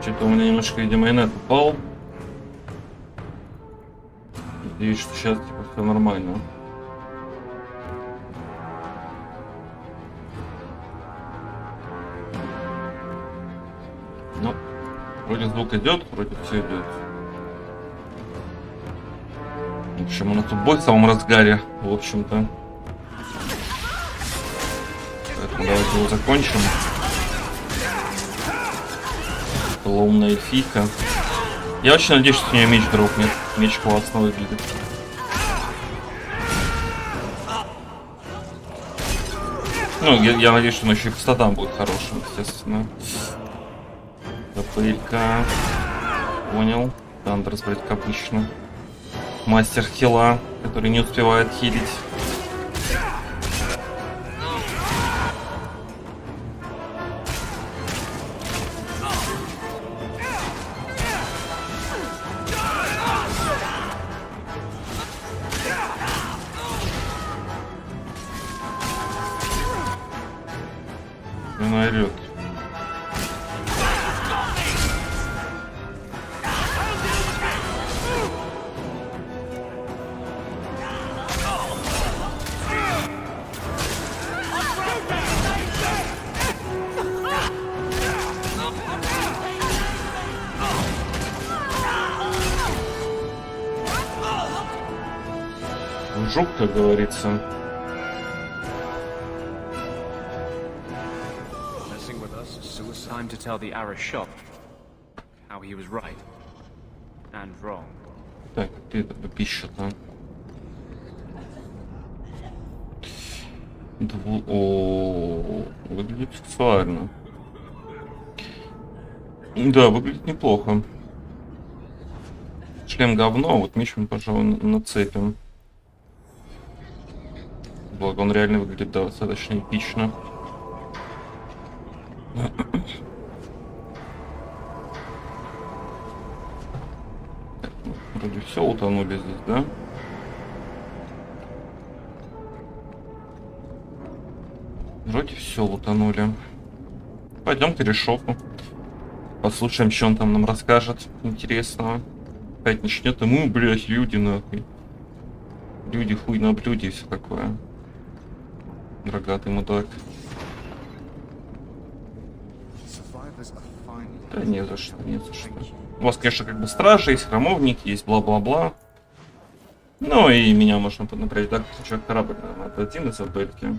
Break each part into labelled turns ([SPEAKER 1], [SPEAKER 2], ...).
[SPEAKER 1] Что-то у меня немножко, видимо, инет упал. Надеюсь, что сейчас типа все нормально. Ну, вроде звук идет, вроде все идет. В общем, у нас тут бой в самом разгаре, в общем-то. Поэтому давайте его закончим. Лунная эльфийка. Я очень надеюсь, что у нее меч дропнет. Меч классно выглядит. Ну, я надеюсь, что он еще и по статам будет хорошим, естественно. КПЛька. Понял. Андерс, блядь, как обычно. Мастер хила, который не успевает хилить. Он орёт. Жук, как говорится.
[SPEAKER 2] Time to tell the Ara shop how he was right and wrong.
[SPEAKER 1] Так, ты это пища-то. О, выглядит сексуально. Да, выглядит неплохо. Шлем говно, вот меч мы, пожалуй, нацепим. Благо он реально выглядит достаточно эпично. Вроде все утонули здесь, да? Вроде все утонули. Пойдем к решоку. Послушаем, что он там нам расскажет интересного. Опять начнет ему, блять, люди нахуй. Люди хуй на блюде и все такое. Рогатый мудак. Да не за что, не за что. У вас, конечно, как бы стражи есть, храмовники, есть бла-бла-бла. Ну и меня можно поднапрячь. Так, человек корабль, наверное, это один из отбельки.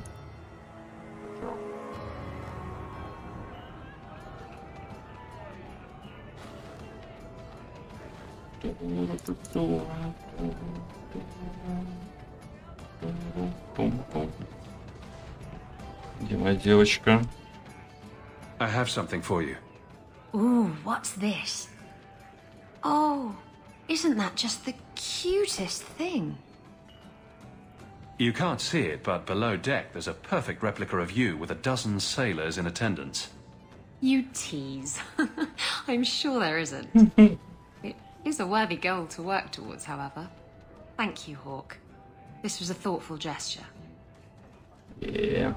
[SPEAKER 1] Где моя девочка?
[SPEAKER 3] I have something for you.
[SPEAKER 4] Ooh, what's this? Oh, isn't that just the cutest thing?
[SPEAKER 3] You can't see it, but below deck there's a perfect replica of you with a dozen sailors in attendance.
[SPEAKER 4] You tease. I'm sure there isn't. It is a worthy goal to work towards, however. Thank you, Hawk. This was a thoughtful gesture.
[SPEAKER 1] Yeah.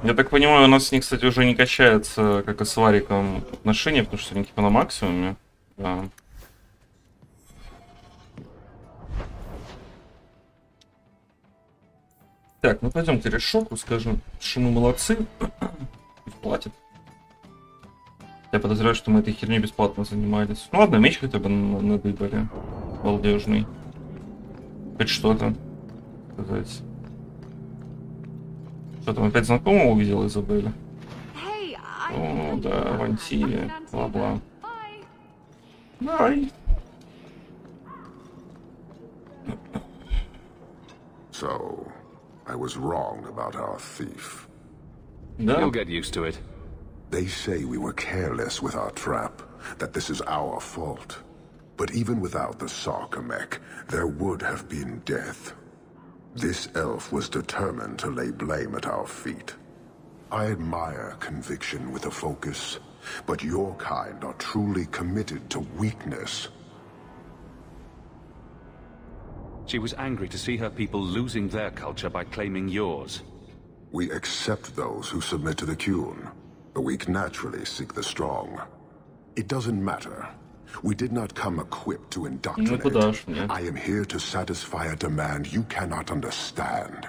[SPEAKER 1] Я так понимаю, у нас с ней, кстати, уже не качается, как и с Вариком, отношения, потому что они типа на максимуме. Да. Так, ну пойдемте решоку, скажем, что мы молодцы. Платят. Я подозреваю, что мы этой херней бесплатно занимались. Ну ладно, меч хотя бы надыбали. Балдежный. Хоть что-то сказать. Что там, опять знакомого увидел, Изабелля? О, да, Вантили, бла-бла. Бай.
[SPEAKER 5] So, I was wrong about our thief.
[SPEAKER 1] Да.
[SPEAKER 3] You'll get used to it.
[SPEAKER 5] They say we were careless with our trap, that this is our fault. But even without the Sarkamek, there would have been death. This elf was determined to lay blame at our feet. I admire conviction with a focus, but your kind are truly committed to weakness.
[SPEAKER 3] She was angry to see her people losing their culture by claiming yours.
[SPEAKER 5] We accept those who submit to the Qun. The weak naturally seek the strong. It doesn't matter. We did not come equipped to indoctrinate. I am here to satisfy a demand you cannot understand.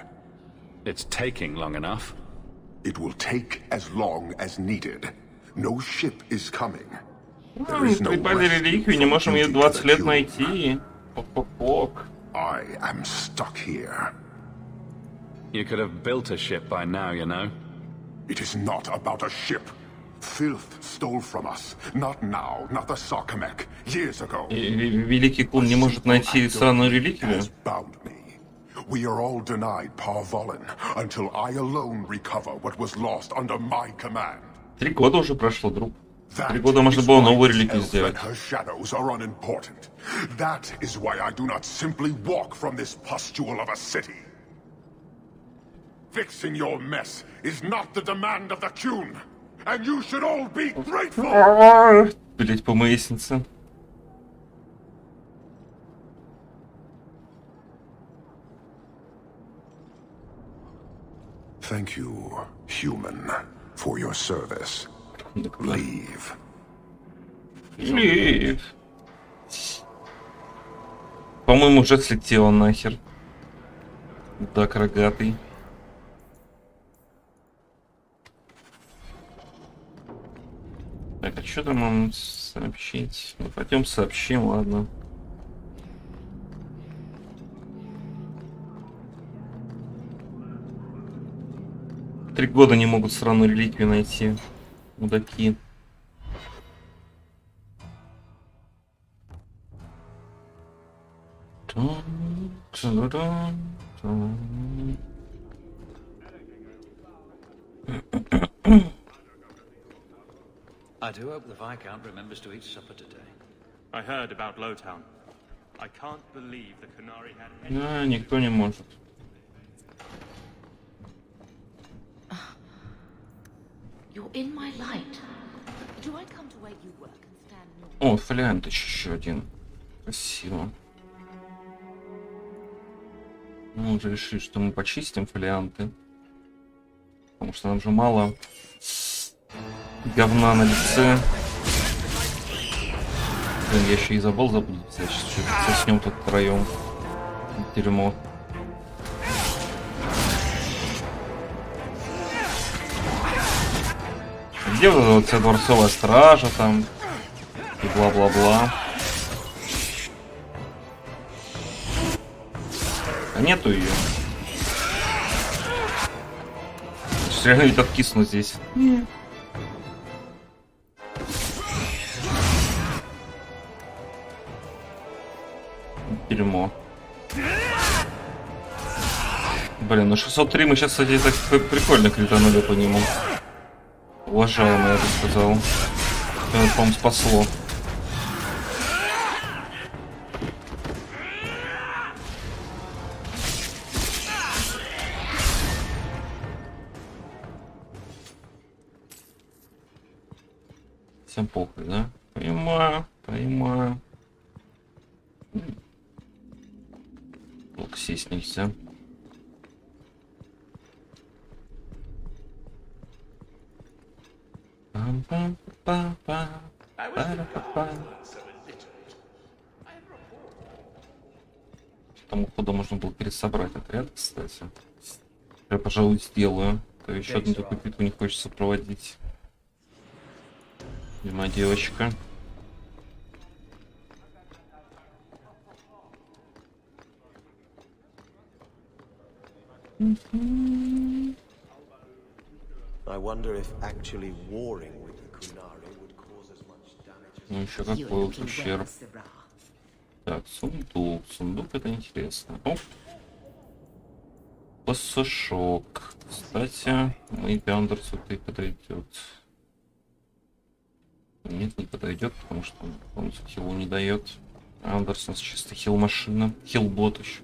[SPEAKER 3] It's taking long enough.
[SPEAKER 5] It will take as long as needed. No ship is coming. There is no
[SPEAKER 1] реликвию, не можем ее 20 лет найти.
[SPEAKER 5] I am stuck here.
[SPEAKER 3] You could have built a ship by now, you know.
[SPEAKER 5] It is not about a ship. Filth stole from us. Not now, not the Sarkamek. Years ago.
[SPEAKER 1] Великий Кун не может найти странную реликвию.
[SPEAKER 5] We are all denied Parvolin until I alone recover what was lost under my command.
[SPEAKER 1] 3 года уже прошло, друг. 3 года можно было новую реликвию сделать.
[SPEAKER 5] Her shadows are unimportant. That is why I do not simply walk from this pustule of a city. Fixing your mess is not the demand of the Qun, and you should all be grateful.
[SPEAKER 1] Блять, по маеснице.
[SPEAKER 5] Thank you, human, for your service. Leave.
[SPEAKER 1] Leave. По-моему, уже слетела нахер. Так, рогатый. Так, а что там нам сообщить? Ну, пойдем сообщим, ладно. Три года не могут странную реликвию найти. Мудаки.
[SPEAKER 6] I do hope the Viscount remembers to eat supper today.
[SPEAKER 2] I heard about Lowtown. I can't believe the Canary had any...
[SPEAKER 1] Да, никто не может.
[SPEAKER 7] You're in my light. Do I come to where you work and stand in your...
[SPEAKER 1] О, фолиант еще один. Красиво. Мы уже решили, что мы почистим фолианты. Потому что нам же мало говна на лице. Блин, я еще и забыл взять. Сейчас соснем тут втроем. Дерьмо. Где вот эта вот вся дворцовая стража там? И бла-бла-бла. А нету ее. Все равно ведь откисну здесь. Дерьмо. Блин, ну 603 мы сейчас, кстати, так прикольно кританули по нему. Уважаемый, я бы сказал. Это, по-моему, спасло. Всем похуй, да? Понимаю, понимаю. Только сесть нельзя. Там ухода можно было пересобрать отряд, кстати. Я, пожалуй, сделаю. То еще одну такую битву не хочется проводить. Моя девочка.
[SPEAKER 8] I wonder if actually warring with the Kunari would cause as much damage as...
[SPEAKER 1] Ну еще какой вот ущерб. Так, сундук. Сундук это интересно. Оп. Пассажок. Кстати, мои Андерсу ты подойдет. Нет, не подойдет, потому что он хилу не дает. Андерсон чисто хил машина. Хил-бот еще.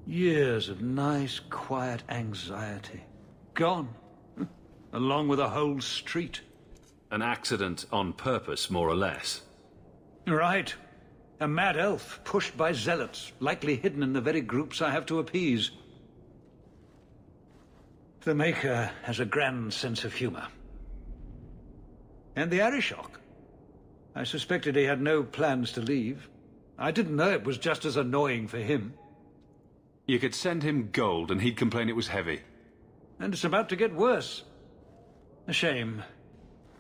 [SPEAKER 6] Years of nice, quiet anxiety. Gone. Along with a whole street.
[SPEAKER 3] An accident on purpose, more or less.
[SPEAKER 6] Right. A mad elf pushed by zealots, likely hidden in the very groups I have to appease. The Maker has a grand sense of humor. And the Arishok. I suspected he had no plans to leave. I didn't know it was just as annoying for him.
[SPEAKER 3] You could send him gold and he'd complain it was heavy.
[SPEAKER 6] And it's about to get worse. A shame.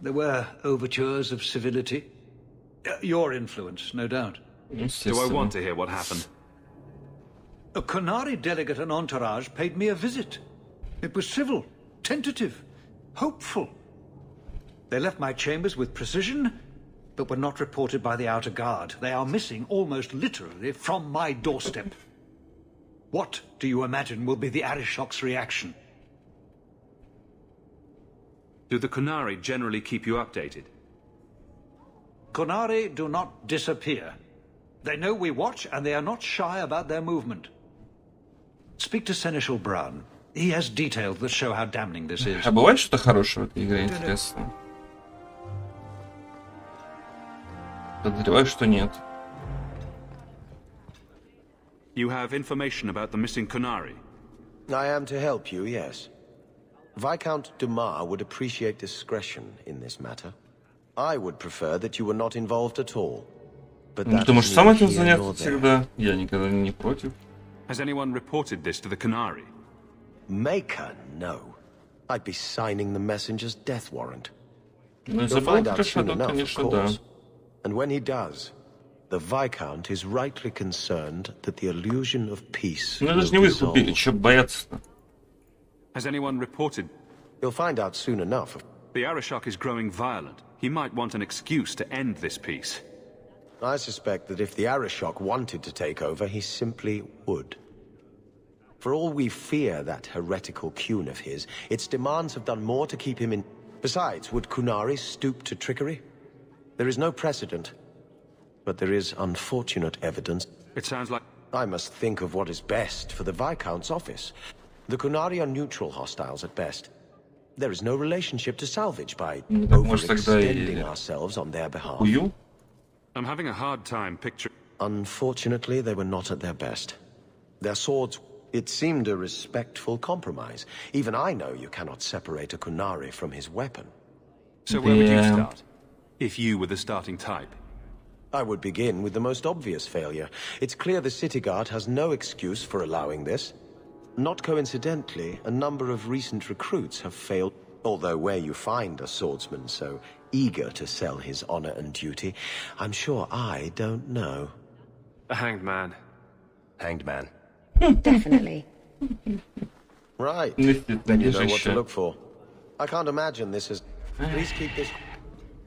[SPEAKER 6] There were overtures of civility. Your influence, no doubt.
[SPEAKER 3] Do I want to hear what happened?
[SPEAKER 6] A Qunari delegate and entourage paid me a visit. It was civil, tentative, hopeful. They left my chambers with precision, but were not reported by the outer guard. They are missing almost literally from my doorstep. What do you imagine will be the Arishok's reaction?
[SPEAKER 3] Do the Qunari generally keep you updated?
[SPEAKER 6] Qunari do not disappear. They know we watch, and they are not shy about their movement. Speak to Seneschal Brown. He has details that show how damning this is.
[SPEAKER 1] А бывает что-то хорошее в этой игре, интересно? Подозреваю, что нет.
[SPEAKER 3] You have information about the missing Qunari?
[SPEAKER 8] I am to help you, yes. Viscount Dumas would appreciate discretion in this matter. I would prefer that you were not involved at all. But
[SPEAKER 1] Ты можешь сам этим заняться всегда. Я никогда не против.
[SPEAKER 3] Has anyone reported this to the Qunari?
[SPEAKER 8] Maker, no. I'd be signing the messenger's death warrant.
[SPEAKER 1] Ну,
[SPEAKER 8] He'll find out
[SPEAKER 1] хорошо,
[SPEAKER 8] soon
[SPEAKER 1] да,
[SPEAKER 8] enough, of
[SPEAKER 1] конечно, да.
[SPEAKER 8] course. And when he does, the Viscount is rightly concerned that the illusion of peace
[SPEAKER 1] Ну,
[SPEAKER 8] will
[SPEAKER 1] это же не вы их
[SPEAKER 8] dissolve.
[SPEAKER 1] убили, чё бояться-то?
[SPEAKER 3] Has anyone reported?
[SPEAKER 8] You'll find out soon enough.
[SPEAKER 3] The Arishok is growing violent. He might want an excuse to end this peace.
[SPEAKER 8] I suspect that if the Arishok wanted to take over, he simply would. For all we fear that heretical Qun of his, its demands have done more to keep him in... Besides, would Qunari stoop to trickery? There is no precedent, but there is unfortunate evidence.
[SPEAKER 3] It sounds like...
[SPEAKER 8] I must think of what is best for the Viscount's office. The Qunari are neutral hostiles at best. There is no relationship to salvage by overextending ourselves on their behalf.
[SPEAKER 1] QIWI?
[SPEAKER 3] I'm having a hard time picturing...
[SPEAKER 8] Unfortunately, they were not at their best. Their swords... It seemed a respectful compromise. Even I know you cannot separate a Qunari from his weapon.
[SPEAKER 3] So where would you start? If you were the starting type?
[SPEAKER 8] I would begin with the most obvious failure. It's clear the city guard has no excuse for allowing this. Not coincidentally, a number of recent recruits have failed. Although where you find a swordsman so eager to sell his honor and duty, I'm sure I don't know.
[SPEAKER 2] A hanged man.
[SPEAKER 8] Hanged man.
[SPEAKER 7] Definitely.
[SPEAKER 8] Right. Then you know what to look for. I can't imagine this is... Please keep this...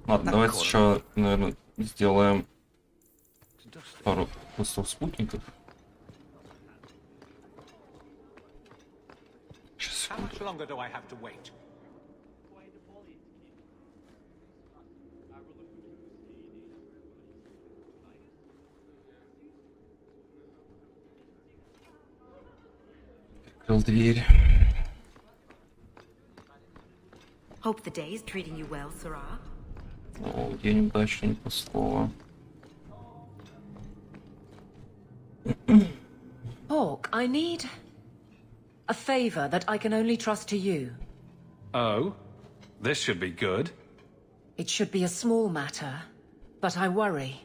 [SPEAKER 1] Ладно, давайте еще, наверное, сделаем пару постов спутников. Сейчас.
[SPEAKER 6] How much longer do I have to wait?
[SPEAKER 1] Открыл дверь.
[SPEAKER 7] Hope the day is treating you well, Sarah.
[SPEAKER 1] О, день удачный, пустого.
[SPEAKER 9] Hawk, I need a favor that I can only trust to you.
[SPEAKER 3] Oh? This should be good.
[SPEAKER 9] It should be a small matter, but I worry.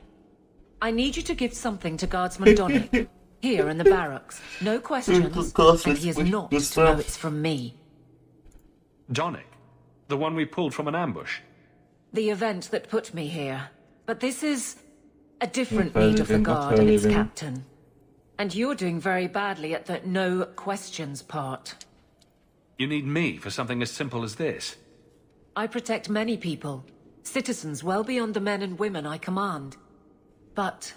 [SPEAKER 9] I need you to give something to Guardsman Donick, here in the barracks. No questions, and he is not to know it's from me.
[SPEAKER 3] Donick? The one we pulled from an ambush?
[SPEAKER 9] The event that put me here. But this is a different need of the Guard and its captain. And you're doing very badly at the no questions part.
[SPEAKER 3] You need me for something as simple as this?
[SPEAKER 9] I protect many people, citizens well beyond the men and women I command. But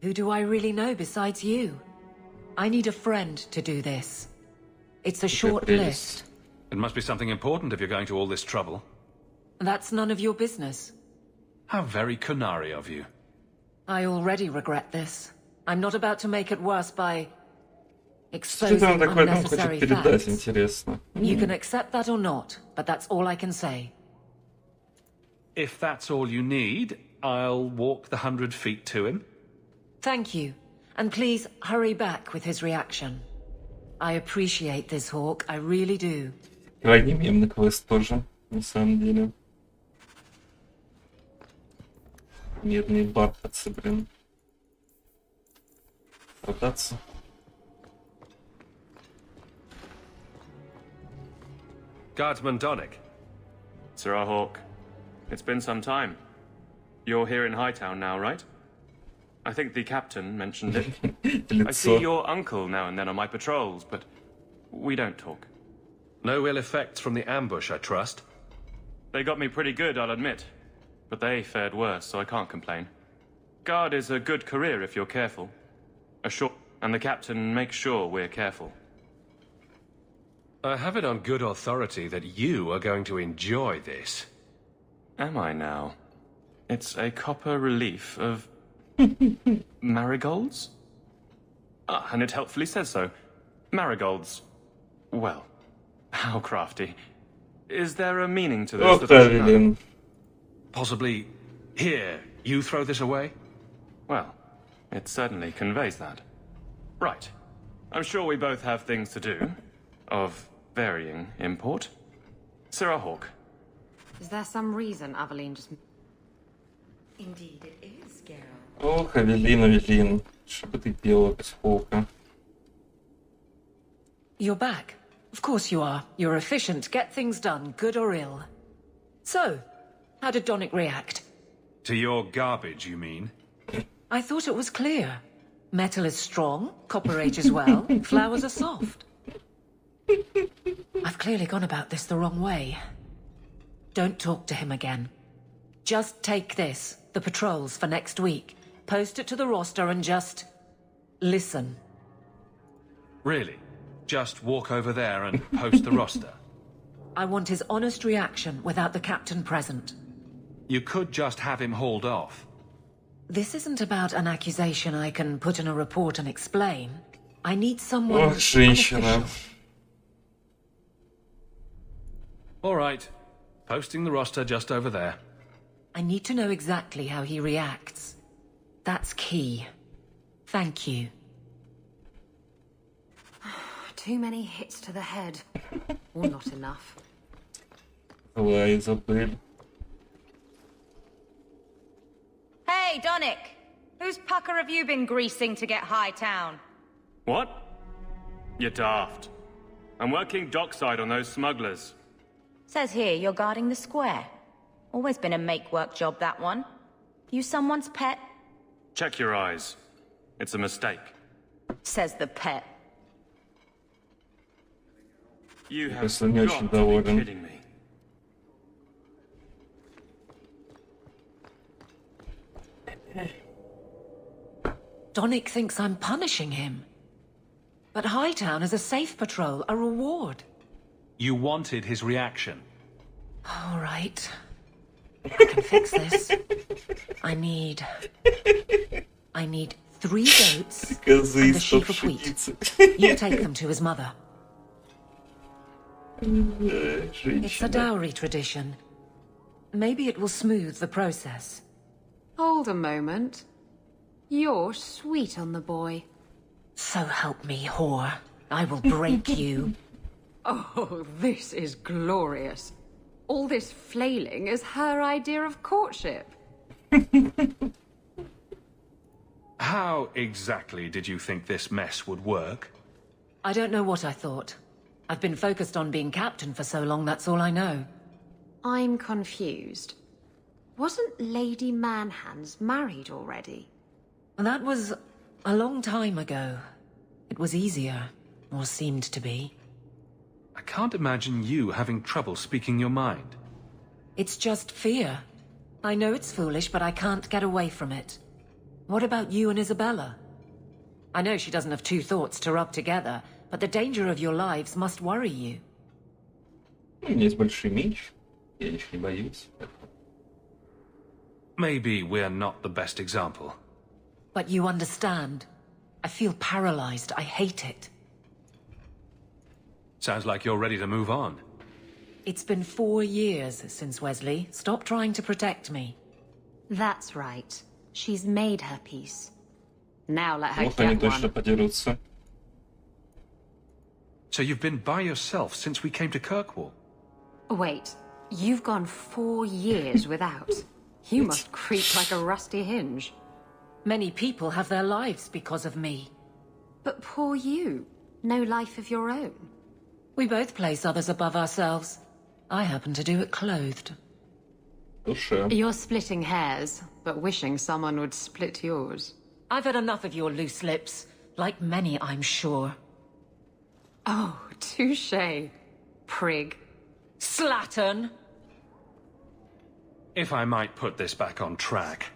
[SPEAKER 9] who do I really know besides you? I need a friend to do this. It's a short list.
[SPEAKER 3] It must be something important if you're going to all this trouble.
[SPEAKER 9] That's none of your business.
[SPEAKER 3] How very Qunari of you.
[SPEAKER 9] I already regret this. I'm not about to make it worse by exposing
[SPEAKER 1] Что там такое нам
[SPEAKER 9] unnecessary
[SPEAKER 1] хочет передать,
[SPEAKER 9] facts.
[SPEAKER 1] интересно?
[SPEAKER 9] You can accept that or not, but that's all I can say.
[SPEAKER 3] If that's all you need, I'll walk the 100 feet to him.
[SPEAKER 9] Thank you, and please hurry back with his reaction. I appreciate this, Hawk, I really do.
[SPEAKER 1] Крайне мемный квест тоже, на самом деле. Медные бархатцы, блин. Продаться.
[SPEAKER 10] Guardsman Donick. Sir Hawk, it's been some time. You're here in Hightown now, right? I think the captain mentioned it. I see your uncle now and then on my patrols, but we don't talk.
[SPEAKER 3] No ill effects from the ambush, I trust?
[SPEAKER 10] They got me pretty good, I'll admit. But they fared worse, so I can't complain. Guard is a good career if you're careful. And the captain makes sure we're careful.
[SPEAKER 3] I have it on good authority that you are going to enjoy this.
[SPEAKER 10] Am I now? It's a copper relief of marigolds? Ah, and it helpfully says so. Marigolds. Well, how crafty. Is there a meaning to this?
[SPEAKER 3] Possibly, here, you throw this away?
[SPEAKER 10] Well, it certainly conveys that. Right. I'm sure we both have things to do, of varying import. Sir Hawk.
[SPEAKER 4] Is there some reason Aveline just...
[SPEAKER 7] Indeed it is, Geralt.
[SPEAKER 1] Ох, Авелин. Что бы ты делала без Хоука?
[SPEAKER 9] You're back. Of course you are. You're efficient, get things done, good or ill. So, how did Donick react?
[SPEAKER 3] To your garbage, you mean?
[SPEAKER 9] I thought it was clear. Metal is strong, copper ages well, flowers are soft. I've clearly gone about this the wrong way. Don't talk to him again. Just take this, the patrols for next week. Post it to the roster and just... listen.
[SPEAKER 3] Really? Just walk over there and post the roster?
[SPEAKER 9] I want his honest reaction without the captain present.
[SPEAKER 3] You could just have him hauled off.
[SPEAKER 9] This isn't about an accusation I can put in a report and explain. I need someone...
[SPEAKER 1] Ох, женщина.
[SPEAKER 3] All right. Posting the roster just over there.
[SPEAKER 9] I need to know exactly how he reacts. That's key. Thank you.
[SPEAKER 4] Too many hits to the head. Or not enough.
[SPEAKER 1] Злая Изабель.
[SPEAKER 11] Hey, Donick! Whose pucker have you been greasing to get Hightown?
[SPEAKER 10] What? You're daft. I'm working dockside on those smugglers.
[SPEAKER 11] Says here you're guarding the square. Always been a make-work job, that one. You someone's pet?
[SPEAKER 10] Check your eyes. It's a mistake.
[SPEAKER 11] Says the pet.
[SPEAKER 10] You have
[SPEAKER 1] Если не очень
[SPEAKER 10] got to be
[SPEAKER 1] доволен.
[SPEAKER 10] kidding me.
[SPEAKER 9] Donick thinks I'm punishing him. But Hightown is a safe patrol, a reward.
[SPEAKER 3] You wanted his reaction.
[SPEAKER 9] All right. I can fix this. I need 3 goats and a sheaf of wheat. You take them to his mother. It's a dowry tradition. Maybe it will smooth the process.
[SPEAKER 4] Hold a moment. You're sweet on the boy.
[SPEAKER 9] So help me, whore. I will break you.
[SPEAKER 4] Oh, this is glorious. All this flailing is her idea of courtship.
[SPEAKER 3] How exactly did you think this mess would work?
[SPEAKER 9] I don't know what I thought. I've been focused on being captain for so long, that's all I know.
[SPEAKER 4] I'm confused. Wasn't Lady Manhands married already?
[SPEAKER 9] That was a long time ago. It was easier, or seemed to be.
[SPEAKER 3] I can't imagine you having trouble speaking your mind.
[SPEAKER 9] It's just fear. I know it's foolish, but I can't get away from it. What about you and Isabella? I know she doesn't have 2 thoughts to rub together, but the danger of your lives must worry you.
[SPEAKER 1] У меня есть большой меч. Я их не боюсь.
[SPEAKER 3] Maybe we're not the best example.
[SPEAKER 9] But you understand. I feel paralyzed. I hate it.
[SPEAKER 3] Sounds like you're ready to move on.
[SPEAKER 9] It's been 4 years since Wesley. Stop trying to protect me.
[SPEAKER 4] That's right. She's made her peace. Now let her
[SPEAKER 1] Вот они
[SPEAKER 4] get
[SPEAKER 1] точно
[SPEAKER 4] one.
[SPEAKER 1] подерутся.
[SPEAKER 3] So you've been by yourself since we came to Kirkwall?
[SPEAKER 4] Wait, you've gone 4 years without. You must creak like a rusty hinge.
[SPEAKER 9] Many people have their lives because of me.
[SPEAKER 4] But poor you. No life of your own.
[SPEAKER 9] We both place others above ourselves. I happen to do it clothed.
[SPEAKER 1] Oh, sure.
[SPEAKER 4] You're splitting hairs, but wishing someone would split yours.
[SPEAKER 9] I've had enough of your loose lips. Like many, I'm sure.
[SPEAKER 4] Oh, touché. Prig.
[SPEAKER 9] Slattern!
[SPEAKER 3] If I might put this back on track.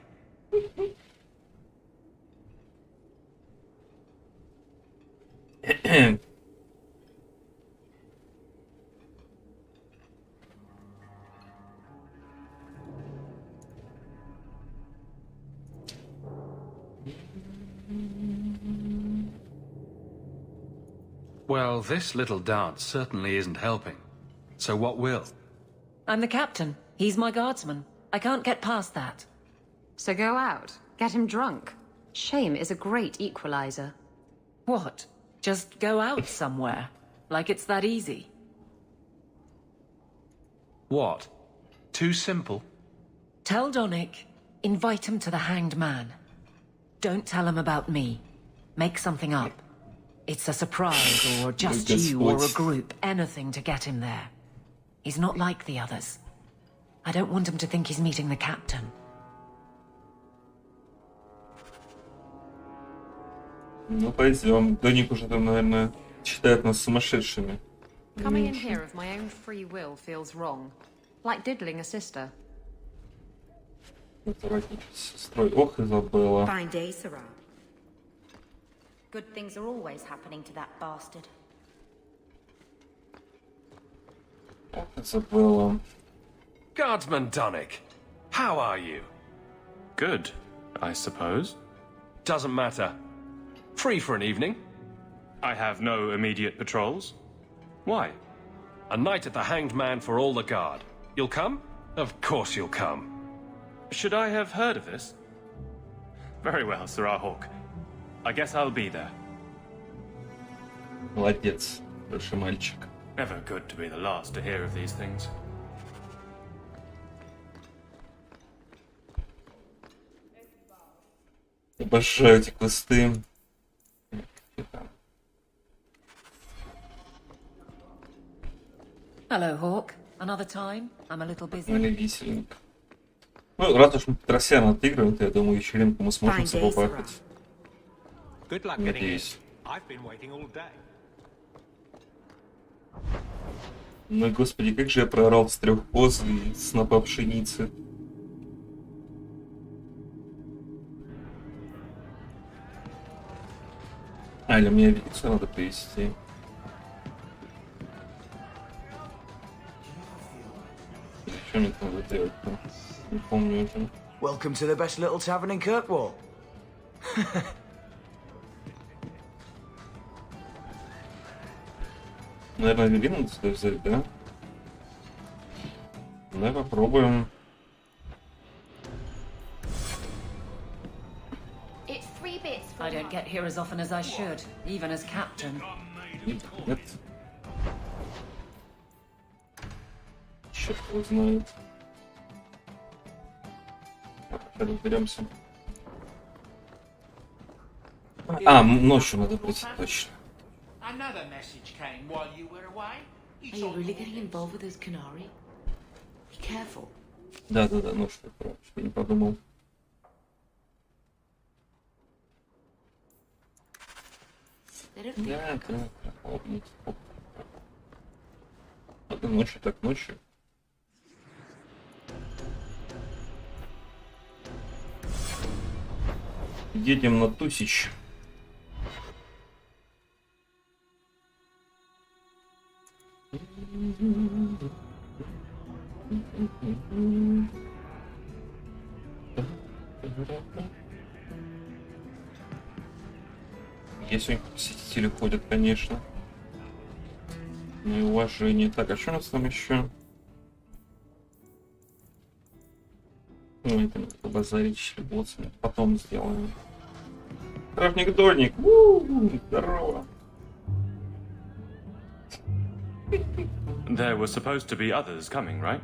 [SPEAKER 3] Well, this little dance certainly isn't helping. So what will?
[SPEAKER 9] I'm the captain. He's my guardsman. I can't get past that.
[SPEAKER 4] So go out. Get him drunk. Shame is a great equalizer.
[SPEAKER 9] What? Just go out somewhere? Like it's that easy?
[SPEAKER 3] What? Too simple?
[SPEAKER 9] Tell Donick, invite him to the Hanged Man. Don't tell him about me. Make something up. It's a surprise, or just you, or a group, anything to get him there. He's not like the others. I don't want him to think he's meeting the captain.
[SPEAKER 1] Ну, пойдем. Доник уже там, наверное, считает нас сумасшедшими.
[SPEAKER 4] Coming in here of my own free will feels wrong. Like diddling a sister.
[SPEAKER 1] Сестрой. Ох, и забыла.
[SPEAKER 11] Fine day, Sarah. Good things are always happening to that bastard.
[SPEAKER 1] Ох, и забыла.
[SPEAKER 3] Guardsman Donick, how are you?
[SPEAKER 10] Good, I suppose.
[SPEAKER 3] Doesn't matter. Free for an evening?
[SPEAKER 10] I have no immediate patrols. Why?
[SPEAKER 3] A night at the Hanged Man for all the guard. You'll come? Of course you'll come.
[SPEAKER 10] Should I have heard of this? Very well, Sirrah Hawk. I guess I'll be there.
[SPEAKER 1] Молодец, большой мальчик.
[SPEAKER 10] Never good to be the last to hear of these things.
[SPEAKER 1] Обожаю эти квесты.
[SPEAKER 9] Hello, Hawk. Another time? I'm a little busy.
[SPEAKER 1] Или веселенько. Ну, раз уж мы Петросяна отыгрываем, то я думаю, вечеринку мы сможем с собой бахать. Надеюсь. Ну, господи, как же я проорал с 3 поз и снопа пшеницы. А, или мне видеться надо привести. Что мне там надо делать-то? Не помню уже.
[SPEAKER 12] Welcome to the best little tavern in Kirkwall.
[SPEAKER 1] Наверное, Лили надо сюда взять, да? Давай попробуем.
[SPEAKER 9] I don't get here as often as I should, even as captain.
[SPEAKER 1] Нет. Черт его знает. Сейчас разберемся. А, ночью надо прийти, точно.
[SPEAKER 13] Another message came while you were away.
[SPEAKER 7] Are you really getting involved with those Canary? Be careful.
[SPEAKER 1] Да, ночью, что я не подумал. Да, помнить. Ладно, ночью так ночью. Едем на тусич. Есть у них посетители ходят, конечно. Неуважение. Так, а что у нас там еще? Ну, это надо побазарить боссами. Потом сделаем. Травник-дольник. Здорово.
[SPEAKER 10] There were supposed to be others coming, right?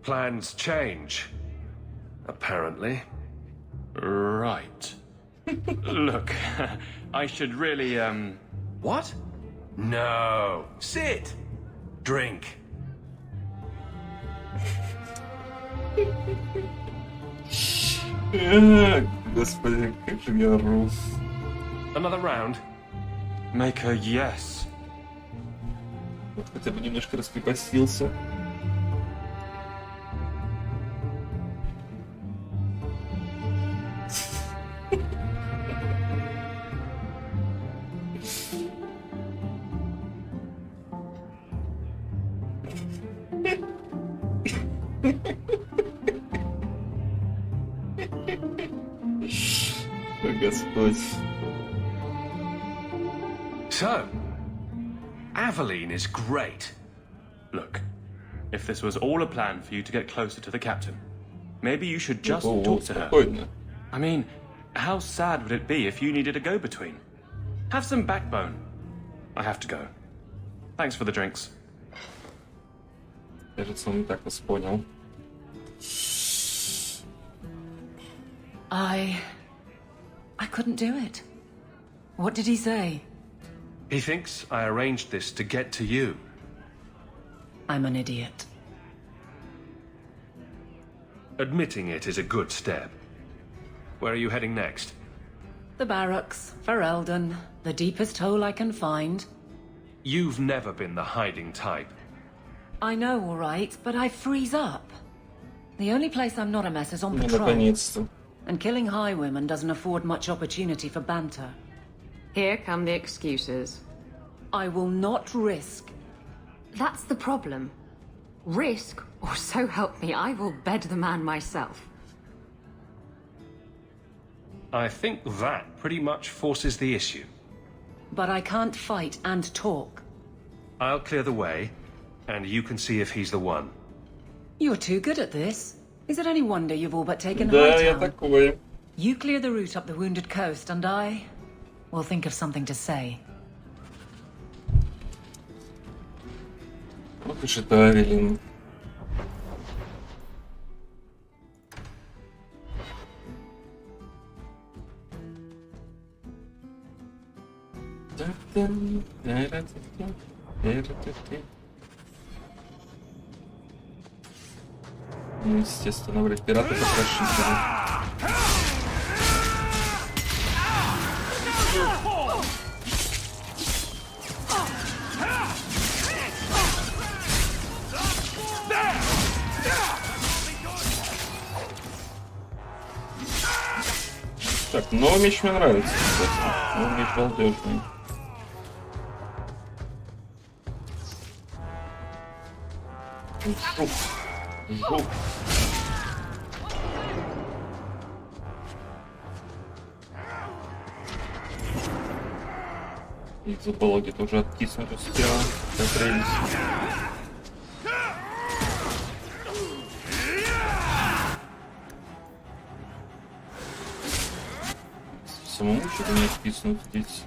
[SPEAKER 3] Plans change. Apparently.
[SPEAKER 10] Right. Look, I should really,
[SPEAKER 3] What? No. Sit. Drink.
[SPEAKER 1] Господи, как же я ору.
[SPEAKER 3] Another round?
[SPEAKER 10] Make a yes.
[SPEAKER 1] Вот хотя бы немножко раскрепостился. Ой, Господь.
[SPEAKER 3] So, Aveline is great.
[SPEAKER 10] Look, if this was all a plan for you to get closer to the captain, maybe you should just talk to her.
[SPEAKER 1] Спокойно.
[SPEAKER 10] I mean, how sad would it be if you needed a go-between? Have some backbone. I have to go. Thanks for the drinks.
[SPEAKER 1] Кажется, он и так вас понял.
[SPEAKER 9] I couldn't do it. What did he say?
[SPEAKER 3] He thinks I arranged this to get to you.
[SPEAKER 9] I'm an idiot.
[SPEAKER 3] Admitting it is a good step. Where are you heading next?
[SPEAKER 9] The barracks, for Eldon, the deepest hole I can find.
[SPEAKER 3] You've never been the hiding type.
[SPEAKER 9] I know, all right, but I freeze up. The only place I'm not a mess is on
[SPEAKER 1] Ну,
[SPEAKER 9] patrol.
[SPEAKER 1] наконец-то.
[SPEAKER 9] And killing highwaymen doesn't afford much opportunity for banter.
[SPEAKER 4] Here come the excuses.
[SPEAKER 9] I will not risk.
[SPEAKER 4] That's the problem. Risk, or so help me, I will bed the man myself.
[SPEAKER 3] I think that pretty much forces the issue.
[SPEAKER 9] But I can't fight and talk.
[SPEAKER 3] I'll clear the way, and you can see if he's the one.
[SPEAKER 9] You're too good at this. Is it any wonder you've all but taken
[SPEAKER 1] Да, я
[SPEAKER 9] Hightown?
[SPEAKER 1] такой.
[SPEAKER 9] You clear the route up the Wounded Coast, and I will think of something to say.
[SPEAKER 1] Вот уж это Авелин. Ну, естественно, блядь, пираты попрошители. Так, новый меч мне нравится, кстати. Новый меч балдежный. Жук. Жук. И зубологи тоже откиснуть успел. Как прелесть. Самому что-то не откиснуть здесь.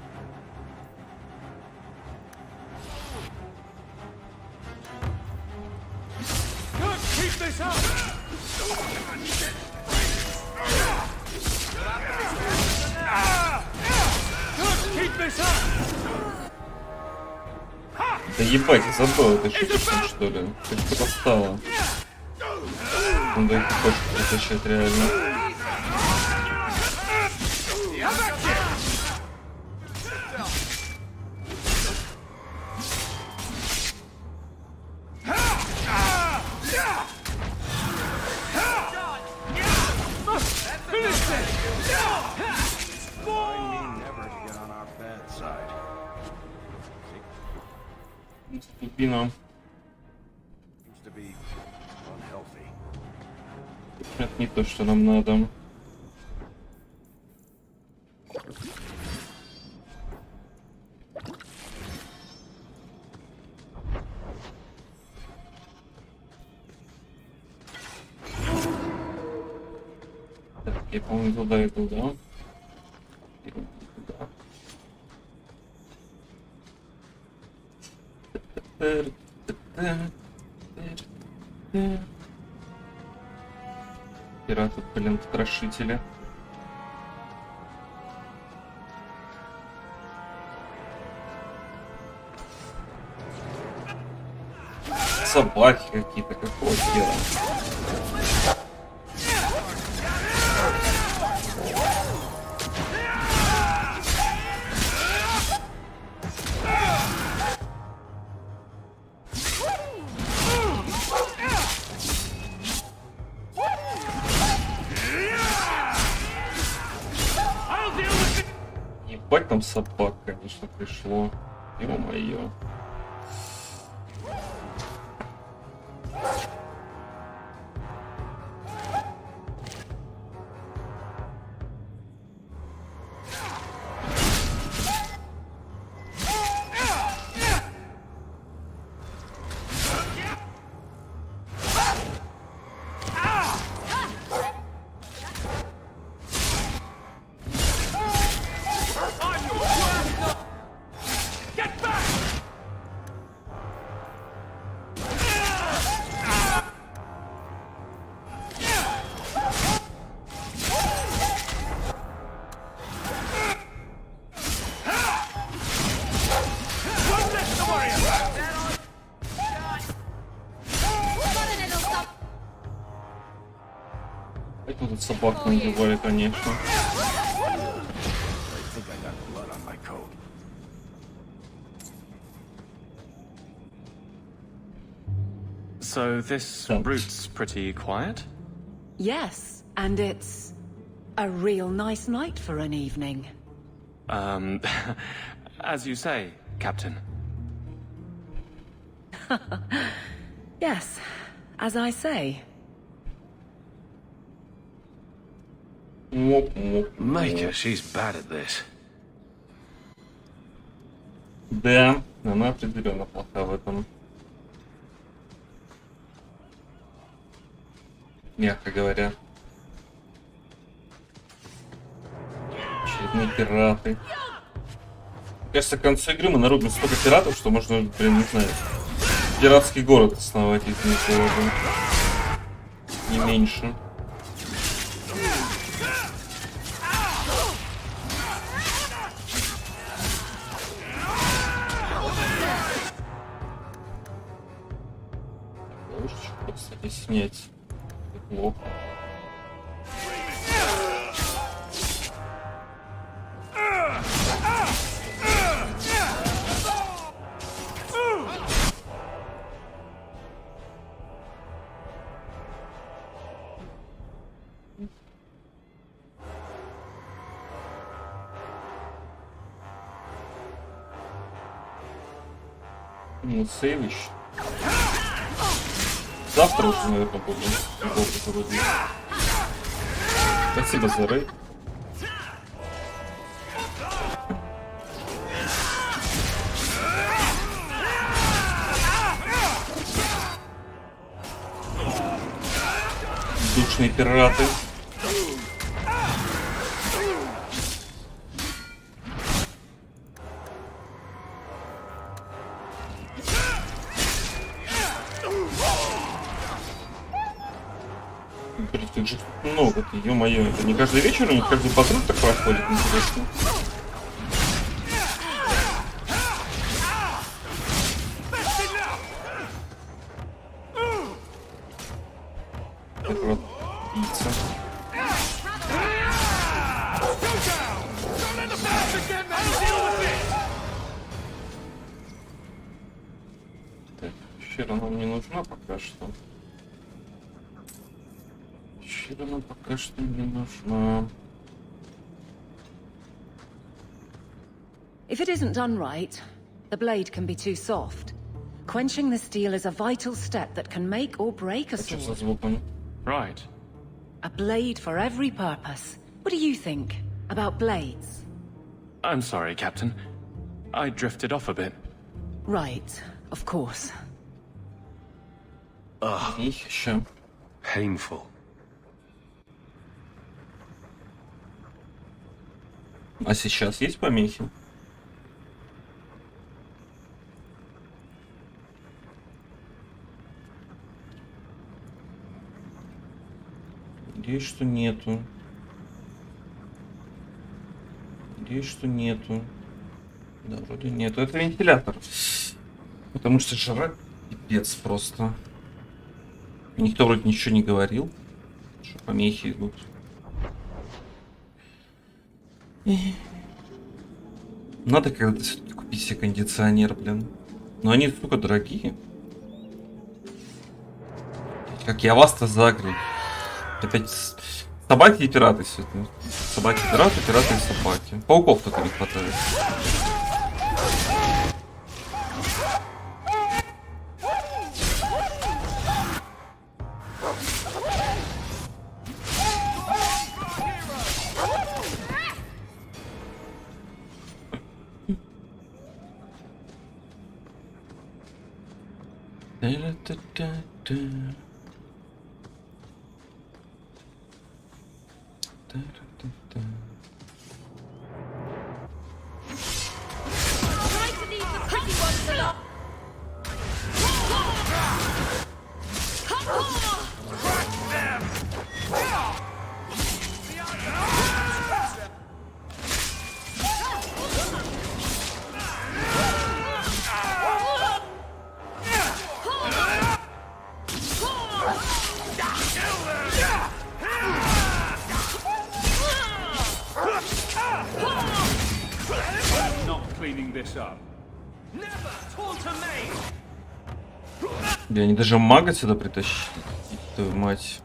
[SPEAKER 1] Да ебать, я забыл, ты шутишь что ли? Ты что-то стало. Надо их кошку прокачать реально. Спина. Это не то, что нам надо. Так, я, по-моему, туда иду, да? Туда. Пираты, блин, страшители. Собаки какие-то, какого хера? Ебать, там собак, конечно, пришло. Ё-моё. Это тут собак надевали, конечно.
[SPEAKER 10] So this route's pretty quiet?
[SPEAKER 9] Yes, and it's a real nice night for an evening.
[SPEAKER 10] As you say, Captain.
[SPEAKER 9] Yes, as I say.
[SPEAKER 3] Maker, she's bad at this.
[SPEAKER 1] Да, она определенно плоха в этом. Мягко говоря. Очередные пираты. Кажется, к концу игры мы нарубим столько пиратов, что можно, блин, не знаю, пиратский город основать из них было бы. Не меньше. Кстати, снять плохо. Ну, сейвищ. Завтра уже, наверное, буду заводить. Спасибо за рейд. Душные пираты. Их же много, ё-моё, это не каждый вечер, у них каждый патруль так проходит, интересно. Это вот яйца. Так, щера нам не нужна пока что. Нам пока что не нужно.
[SPEAKER 9] If it isn't done right, the blade can be too soft. Quenching the steel is a vital step that can make or break a sword.
[SPEAKER 10] Right.
[SPEAKER 9] A blade for every purpose. What do you think about blades?
[SPEAKER 10] I'm sorry, Captain. I drifted off a bit.
[SPEAKER 9] Right, of course.
[SPEAKER 3] Ugh. Painful.
[SPEAKER 1] А сейчас есть помехи? Надеюсь, что нету. Надеюсь, что нету. Да, вроде нету. Это вентилятор. Потому что жара пипец просто. Никто вроде ничего не говорил. Что помехи идут. Надо когда-то все-таки купить себе кондиционер, блин. Но они, сука, дорогие. Как я вас-то загрел. Опять собаки и пираты сегодня. Собаки и пираты, пираты и собаки. Пауков только не хватает. Да, они даже мага сюда притащили. Твою мать.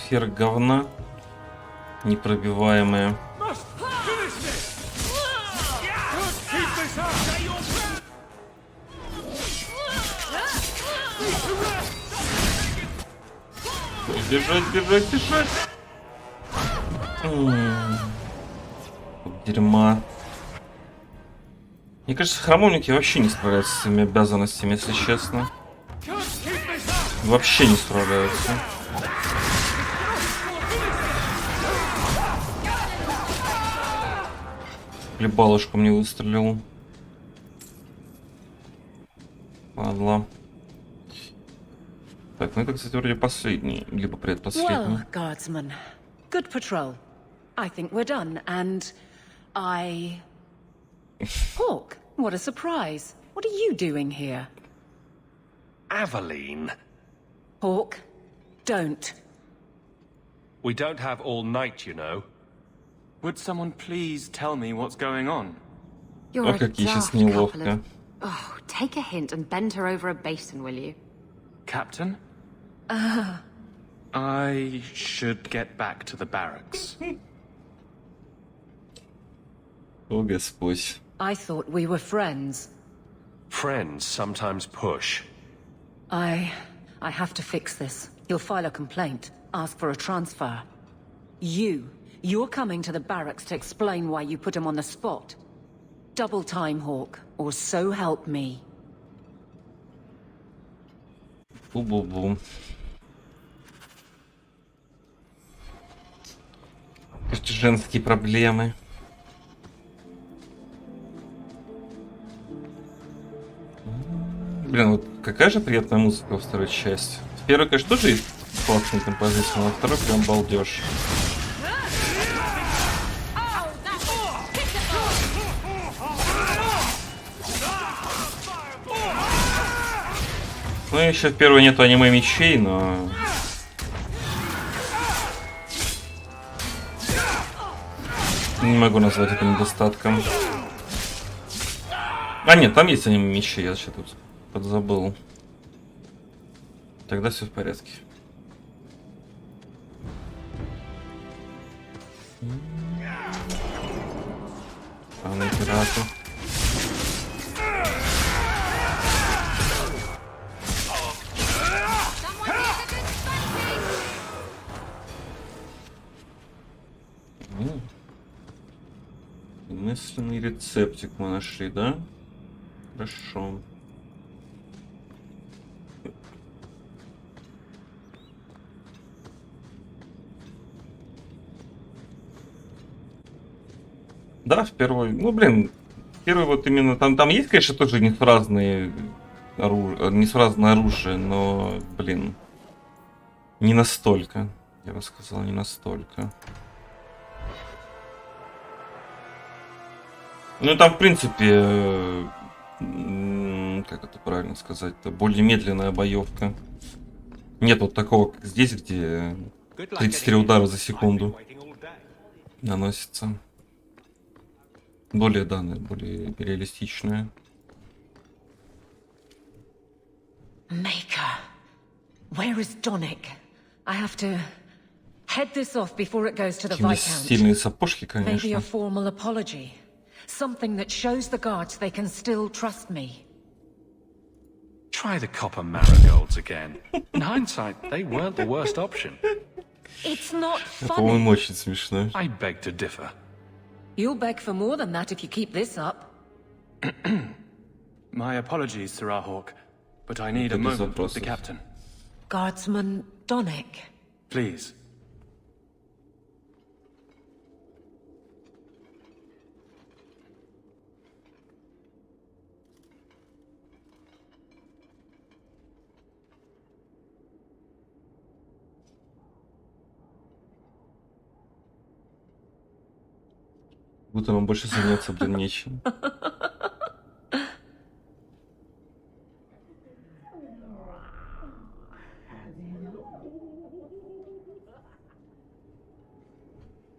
[SPEAKER 1] Сфера говна непробиваемая. Бежать, бежать, бежать. Дерьма. Мне кажется, храмовники вообще не справляются с своими обязанностями, если честно. Вообще не справляются. Хлебалушку мне выстрелил. Падла. Так, ну это, кстати, вроде последний, либо предпоследний.
[SPEAKER 9] Well, guardsman, good patrol. I think we're done, and I... Hawk, what a surprise. What are you doing here?
[SPEAKER 3] Aveline.
[SPEAKER 9] Hawk, don't.
[SPEAKER 3] We don't have all night, you know.
[SPEAKER 10] Would someone please tell me what's going on?
[SPEAKER 4] You're a daft couple of... Oh, take a hint and bend her over a basin, will you?
[SPEAKER 10] Captain? I should get back to the barracks.
[SPEAKER 1] О, Господь.
[SPEAKER 9] I thought we were friends.
[SPEAKER 3] Friends sometimes push.
[SPEAKER 9] I have to fix this. He'll file a complaint, ask for a transfer. You're coming to the barracks to explain why you put him on the spot. Double time, Hawk, or so help me.
[SPEAKER 1] Бу-бу-бу. Женские проблемы. Блин, вот какая же приятная музыка во второй части. В первой, конечно, тоже есть классные композиции, но во второй прям балдеж. Ну, еще в первой нету аниме мечей, но... Не могу назвать это недостатком. А, нет, там есть аниме мечи, я сейчас тут подзабыл. Тогда все в порядке. Главные пираты. Мысленный рецептик мы нашли, да? Хорошо. Да, в первой, ну блин, первый вот именно там есть, конечно, тоже несуразное оружие, но, блин, не настолько, я бы сказал, не настолько. Ну там, в принципе, как это правильно сказать-то, более медленная боевка. Нет вот такого, как здесь, где 33 удара за секунду наносится. Более данные, более реалистичные.
[SPEAKER 9] Maker, where is Donick? I have to head this off before it goes to the Viscount.
[SPEAKER 1] Стильные сапожки,
[SPEAKER 9] Maybe a
[SPEAKER 1] конечно.
[SPEAKER 9] formal apology. Something that shows the guards they can still trust me.
[SPEAKER 3] Try the copper marigolds again. In hindsight, they weren't the worst option.
[SPEAKER 9] It's not
[SPEAKER 1] Это, по-моему,
[SPEAKER 9] funny.
[SPEAKER 1] очень смешно.
[SPEAKER 3] I beg to differ.
[SPEAKER 9] You'll beg for more than that if you keep this up.
[SPEAKER 10] My apologies, Sir Hawk, but I need a
[SPEAKER 1] без
[SPEAKER 10] moment with the
[SPEAKER 1] вопросов.
[SPEAKER 10] captain.
[SPEAKER 9] Guardsman Donick.
[SPEAKER 10] Please.
[SPEAKER 1] Будто нам больше заняться, блин, нечем.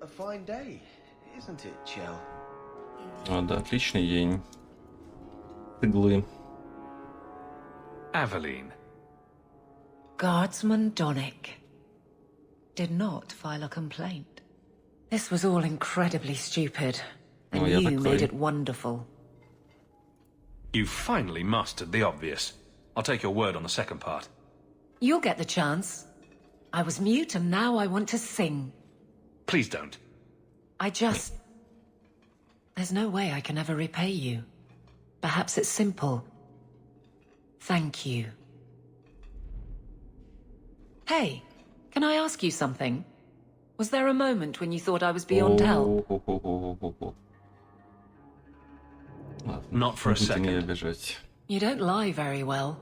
[SPEAKER 8] A fine day, isn't it, Chell?
[SPEAKER 1] А, да, отличный день. Иглы.
[SPEAKER 3] Aveline.
[SPEAKER 9] Guardsman Donick did not file a complaint. This was all incredibly stupid, and
[SPEAKER 1] Oh, yeah,
[SPEAKER 9] you
[SPEAKER 1] такой.
[SPEAKER 9] made it wonderful.
[SPEAKER 3] You finally mastered the obvious. I'll take your word on the second part.
[SPEAKER 9] You'll get the chance. I was mute and now I want to sing.
[SPEAKER 3] Please don't.
[SPEAKER 9] There's no way I can ever repay you. Perhaps it's simple. Thank you. Hey, can I ask you something? Was there a moment when you thought I was beyond help?
[SPEAKER 3] Not for a
[SPEAKER 1] Будете меня
[SPEAKER 3] second.
[SPEAKER 1] обижать.
[SPEAKER 9] You don't lie very well.